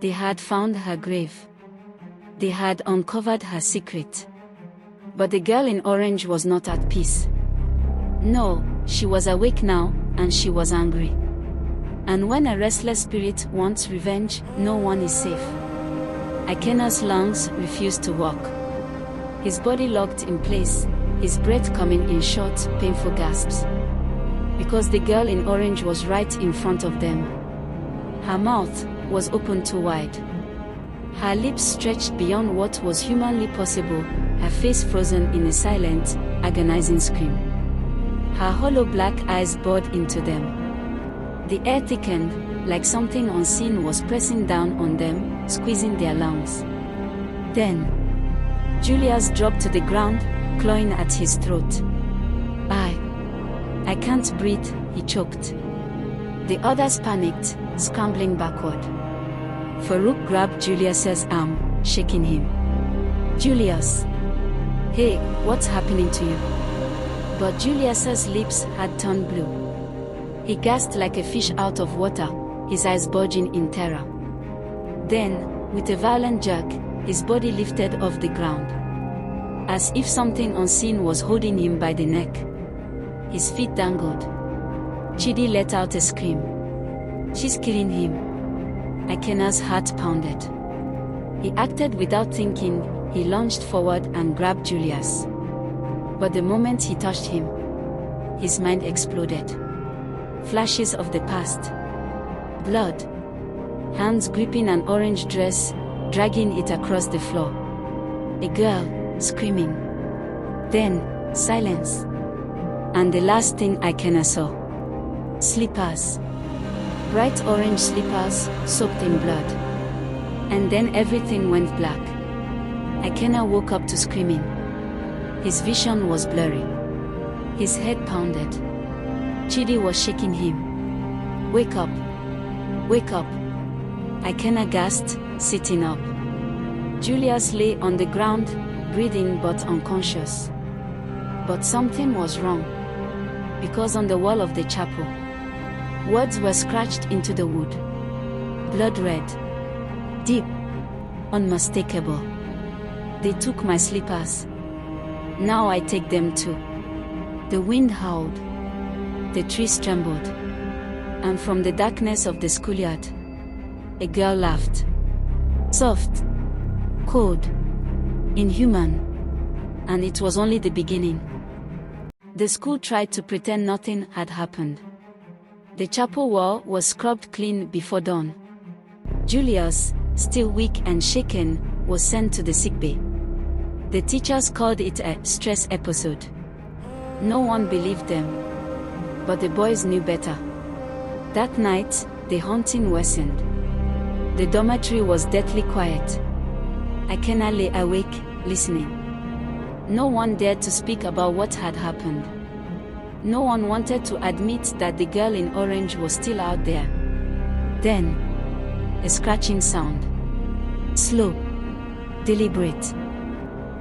They had found her grave. They had uncovered her secret. But the girl in orange was not at peace. No, she was awake now, and she was angry. And when a restless spirit wants revenge, no one is safe. Ikena's lungs refused to work. His body locked in place, his breath coming in short, painful gasps. Because the girl in orange was right in front of them. Her mouth was open too wide. Her lips stretched beyond what was humanly possible, her face frozen in a silent, agonizing scream. Her hollow black eyes bored into them. The air thickened, like something unseen was pressing down on them, squeezing their lungs. Then, Julius dropped to the ground, clawing at his throat. I can't breathe, he choked. The others panicked, scrambling backward. Farouk grabbed Julius's arm, shaking him. Julius! Hey, what's happening to you? But Julius's lips had turned blue. He gasped like a fish out of water, his eyes bulging in terror. Then, with a violent jerk, his body lifted off the ground. As if something unseen was holding him by the neck. His feet dangled. Chidi let out a scream. She's killing him. Ikena's heart pounded. He acted without thinking, he lunged forward and grabbed Julius. But the moment he touched him, his mind exploded. Flashes of the past. Blood. Hands gripping an orange dress, dragging it across the floor. A girl, screaming. Then, silence. And the last thing Ikena saw. Slippers. Bright orange slippers, soaked in blood. And then everything went black. Ikena woke up to screaming. His vision was blurry. His head pounded. Chidi was shaking him. Wake up. Wake up. Ikena gasped, sitting up. Julius lay on the ground, breathing but unconscious. But something was wrong. Because on the wall of the chapel, words were scratched into the wood. Blood red. Deep. Unmistakable. They took my slippers. Now I take them too. The wind howled. The trees trembled. And from the darkness of the schoolyard, a girl laughed. Soft. Cold. Inhuman. And it was only the beginning. The school tried to pretend nothing had happened. The chapel wall was scrubbed clean before dawn. Julius, still weak and shaken, was sent to the sickbay. The teachers called it a stress episode. No one believed them. But the boys knew better. That night, the haunting worsened. The dormitory was deathly quiet. Ikena lay awake, listening. No one dared to speak about what had happened. No one wanted to admit that the girl in orange was still out there. Then, a scratching sound. Slow. Deliberate.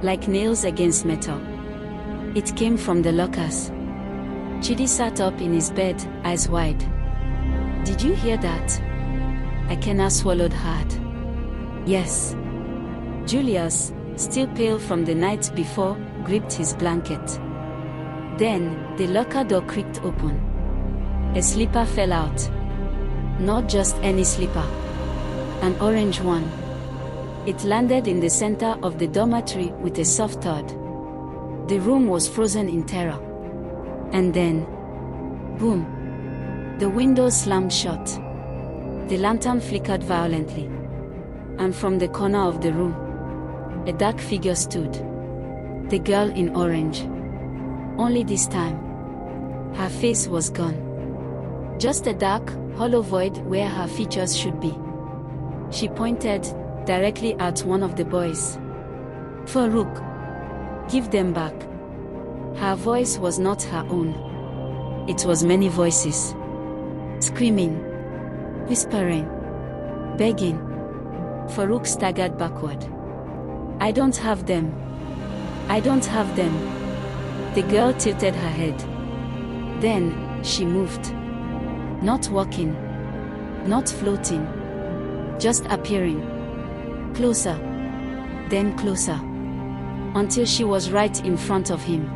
Like nails against metal. It came from the lockers. Chidi sat up in his bed, eyes wide. Did you hear that? Ikena swallowed hard. Yes. Julius, still pale from the night before, gripped his blanket. Then, the locker door creaked open. A slipper fell out. Not just any slipper. An orange one. It landed in the center of the dormitory with a soft thud. The room was frozen in terror. And then, boom. The window slammed shut. The lantern flickered violently. And from the corner of the room, a dark figure stood. The girl in orange. Only this time, her face was gone. Just a dark, hollow void where her features should be. She pointed directly at one of the boys. Farouk, give them back. Her voice was not her own. It was many voices. Screaming. Whispering. Begging. Farouk staggered backward. I don't have them. I don't have them. The girl tilted her head. Then, she moved. Not walking. Not floating. just appearing. Closer. Then closer. Until she was right in front of him.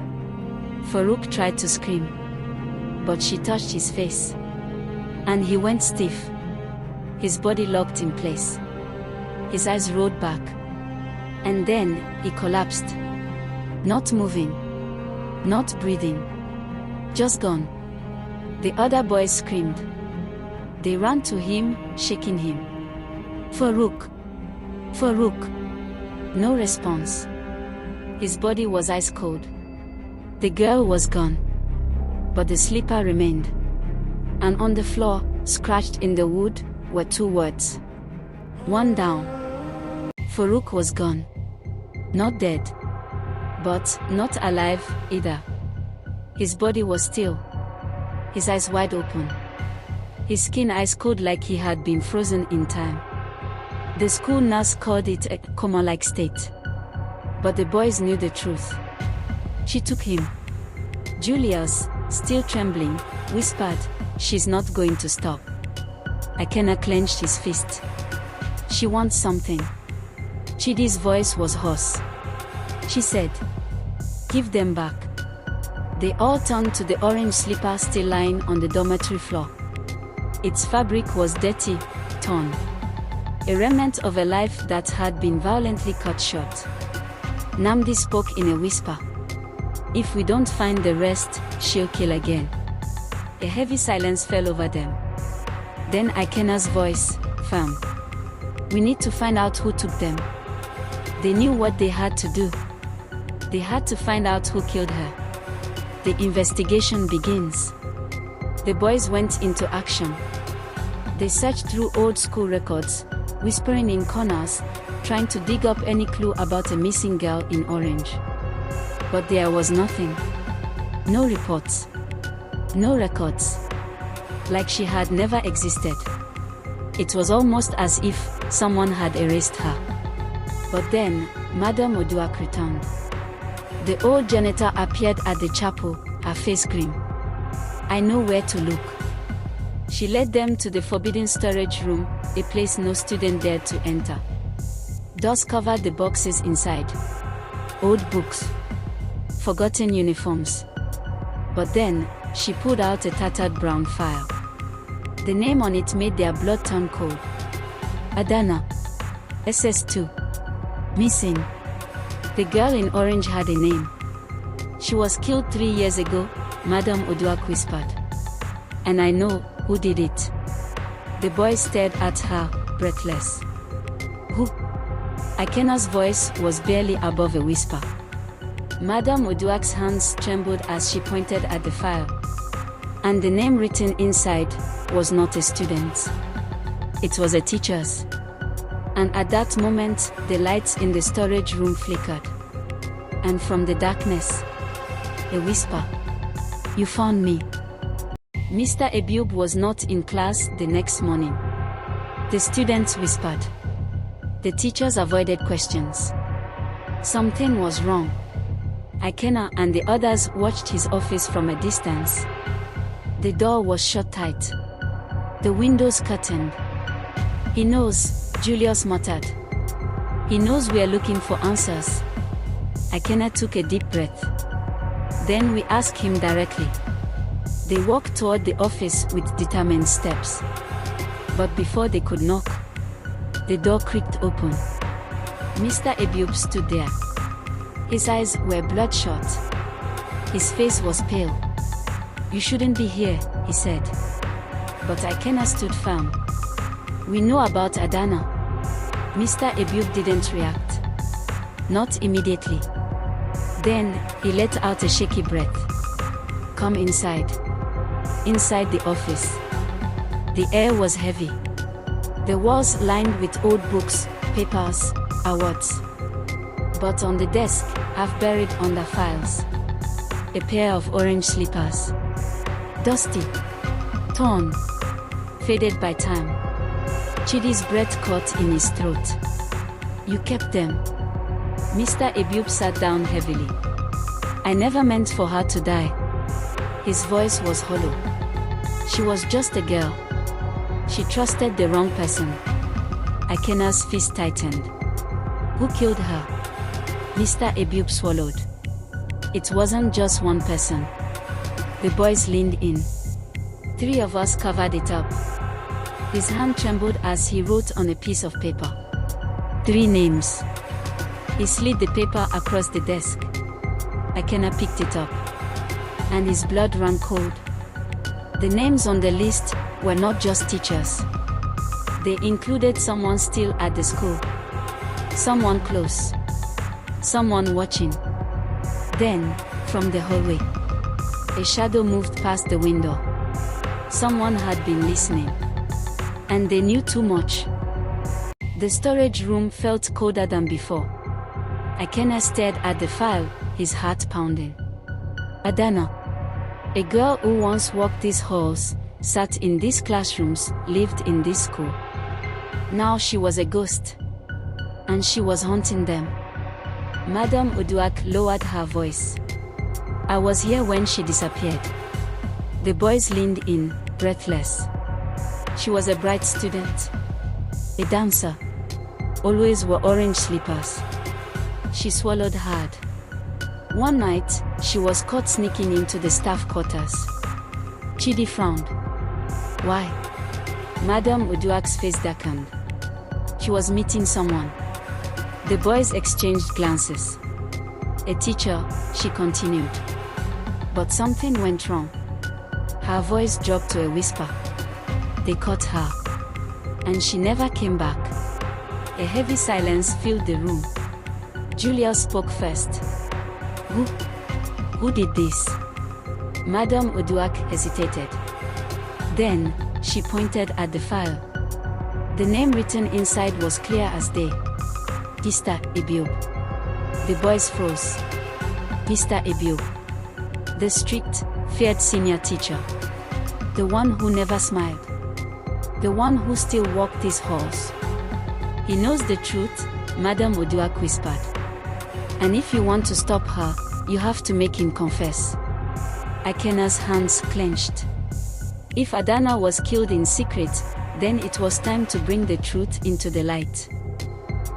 Farouk tried to scream. But she touched his face. And he went stiff. His body locked in place. His eyes rolled back. And then, he collapsed. Not moving. Not breathing. Just gone. The other boys screamed. They ran to him, shaking him. Farouk! Farouk! No response. His body was ice cold. The girl was gone. But the slipper remained. And on the floor, scratched in the wood, were 2 words. One down. Farouk was gone. Not dead. But not alive, either. His body was still. His eyes wide open. His skin ice cold like he had been frozen in time. The school nurse called it a coma-like state. But the boys knew the truth. She took him. Julius, still trembling, whispered, "She's not going to stop." Akena clenched his fist. "She wants something." Chidi's voice was hoarse. She said, "Give them back." They all turned to the orange slipper still lying on the dormitory floor. Its fabric was dirty, torn. A remnant of a life that had been violently cut short. Namdi spoke in a whisper. "If we don't find the rest, she'll kill again." A heavy silence fell over them. Then Akena's voice, firm. "We need to find out who took them." They knew what they had to do. They had to find out who killed her. The investigation begins. The boys went into action. They searched through old school records, whispering in corners, trying to dig up any clue about a missing girl in Orange. But there was nothing. No reports. No records. Like she had never existed. It was almost as if someone had erased her. But then, Madame Oduak returned. The old janitor appeared at the chapel, her face grim. "I know where to look." She led them to the forbidden storage room, a place no student dared to enter. Doors covered the boxes inside. Old books. Forgotten uniforms. But then, she pulled out a tattered brown file. The name on it made their blood turn cold. Adana. SS2. Missing. The girl in orange had a name. "She was killed 3 years ago," Madame Oduak whispered. "And I know who did it." The boy stared at her, breathless. "Who?" Akena's voice was barely above a whisper. Madame Oduak's hands trembled as she pointed at the file. And the name written inside was not a student's. It was a teacher's. And at that moment, the lights in the storage room flickered. And from the darkness, a whisper. "You found me." Mr. Ebiub was not in class the next morning. The students whispered. The teachers avoided questions. Something was wrong. Akena and the others watched his office from a distance. The door was shut tight. The windows curtained. "He knows," Julius muttered. "He knows we are looking for answers." Akena took a deep breath. "Then we ask him directly." They walked toward the office with determined steps. But before they could knock, the door creaked open. Mr. Ebiub stood there. His eyes were bloodshot. His face was pale. "You shouldn't be here," he said. But Akena stood firm. "We know about Adana." Mr. Ebiub didn't react. Not immediately. Then, he let out a shaky breath. "Come inside." Inside the office. The air was heavy. The walls lined with old books, papers, awards. But on the desk, half buried under files, a pair of orange slippers. Dusty. Torn. Faded by time. Chidi's breath caught in his throat. "You kept them." Mr. Ebiub sat down heavily. "I never meant for her to die." His voice was hollow. "She was just a girl. She trusted the wrong person." Ikena's fist tightened. Who killed her? Mr. Ebiub swallowed. It wasn't just one person. The boys leaned in. 3 of us covered it up. His hand trembled as he wrote on a piece of paper. 3 names. He slid the paper across the desk. Ikena picked it up, and his blood ran cold. The names on the list were not just teachers. They included someone still at the school. Someone close. Someone watching. Then, from the hallway, a shadow moved past the window. Someone had been listening. And they knew too much. The storage room felt colder than before. Ikena stared at the file, his heart pounding. Adana, a girl who once walked these halls, sat in these classrooms, lived in this school. Now she was a ghost. And she was haunting them. Madame Oduak lowered her voice. I was here when she disappeared. The boys leaned in, breathless. She was a bright student. A dancer. Always wore orange slippers. She swallowed hard. One night, she was caught sneaking into the staff quarters. Chidi frowned. Why? Madame Oduak's face darkened. She was meeting someone. The boys exchanged glances. A teacher, she continued. But something went wrong. Her voice dropped to a whisper. They caught her. And she never came back. A heavy silence filled the room. Julius spoke first. Who did this? Madame Oduak hesitated. Then, she pointed at the file. The name written inside was clear as day. Mr. Ebiub. The boys froze. Mr. Ebiub. The strict, feared senior teacher. The one who never smiled. The one who still walked these halls. He knows the truth, Madame Oduak whispered. And if you want to stop her, you have to make him confess. Ikena's hands clenched. If Adana was killed in secret, then it was time to bring the truth into the light.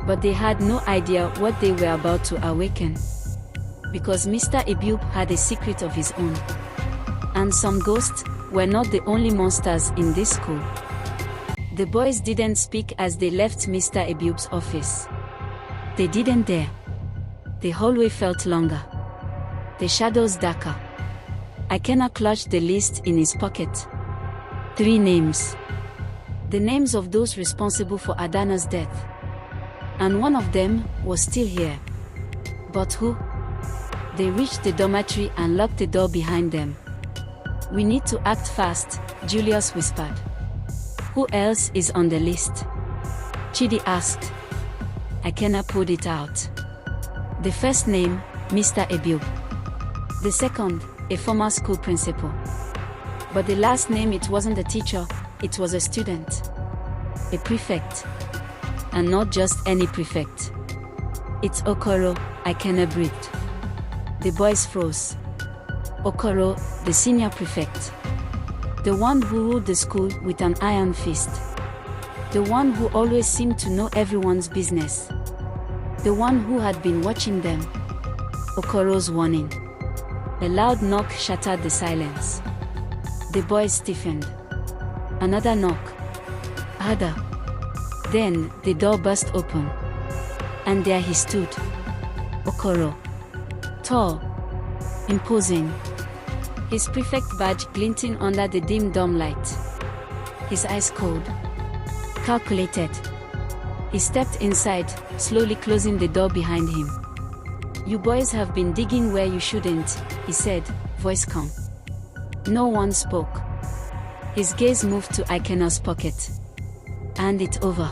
But they had no idea what they were about to awaken. Because Mr. Ebiub had a secret of his own. And some ghosts were not the only monsters in this school. The boys didn't speak as they left Mr. Ebiub's office. They didn't dare. The hallway felt longer. The shadows darker. Ikena clutched the list in his pocket. 3 names. The names of those responsible for Adana's death. And one of them was still here. But who? They reached the dormitory and locked the door behind them. We need to act fast, Julius whispered. Who else is on the list? Chidi asked. Ikena pulled it out. The first name, Mr. Ebiub. The second, a former school principal. But the last name, it wasn't a teacher, it was a student. A prefect. And not just any prefect. It's Okoro, Ikena breathed. The boys froze. Okoro, the senior prefect. The one who ruled the school with an iron fist. The one who always seemed to know everyone's business. The one who had been watching them. Okoro's warning. A loud knock shattered the silence. The boys stiffened. Another knock. Harder. Then, the door burst open. And there he stood. Okoro. Tall. Imposing. His prefect badge glinting under the dim dorm light. His eyes cold. Calculated. He stepped inside, slowly closing the door behind him. You boys have been digging where you shouldn't, he said, voice calm. No one spoke. His gaze moved to Ikena's pocket. Hand it over.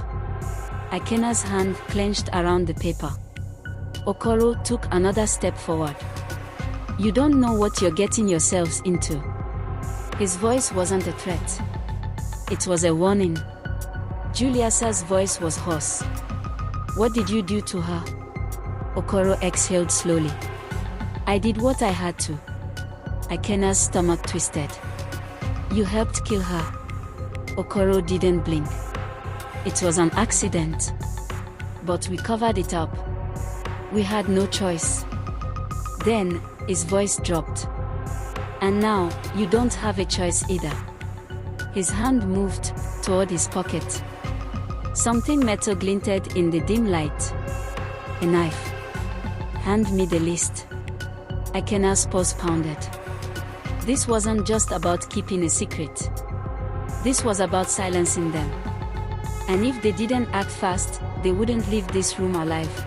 Ikena's hand clenched around the paper. Okoro took another step forward. You don't know what you're getting yourselves into. His voice wasn't a threat. It was a warning. Julius's voice was hoarse. What did you do to her? Okoro exhaled slowly. I did what I had to. Ikena's stomach twisted. You helped kill her. Okoro didn't blink. It was an accident. But we covered it up. We had no choice. Then, his voice dropped. And now, you don't have a choice either. His hand moved toward his pocket. Something metal glinted in the dim light. A knife. Hand me the list. Akena's pulse pounded. This wasn't just about keeping a secret. This was about silencing them. And if they didn't act fast, they wouldn't leave this room alive.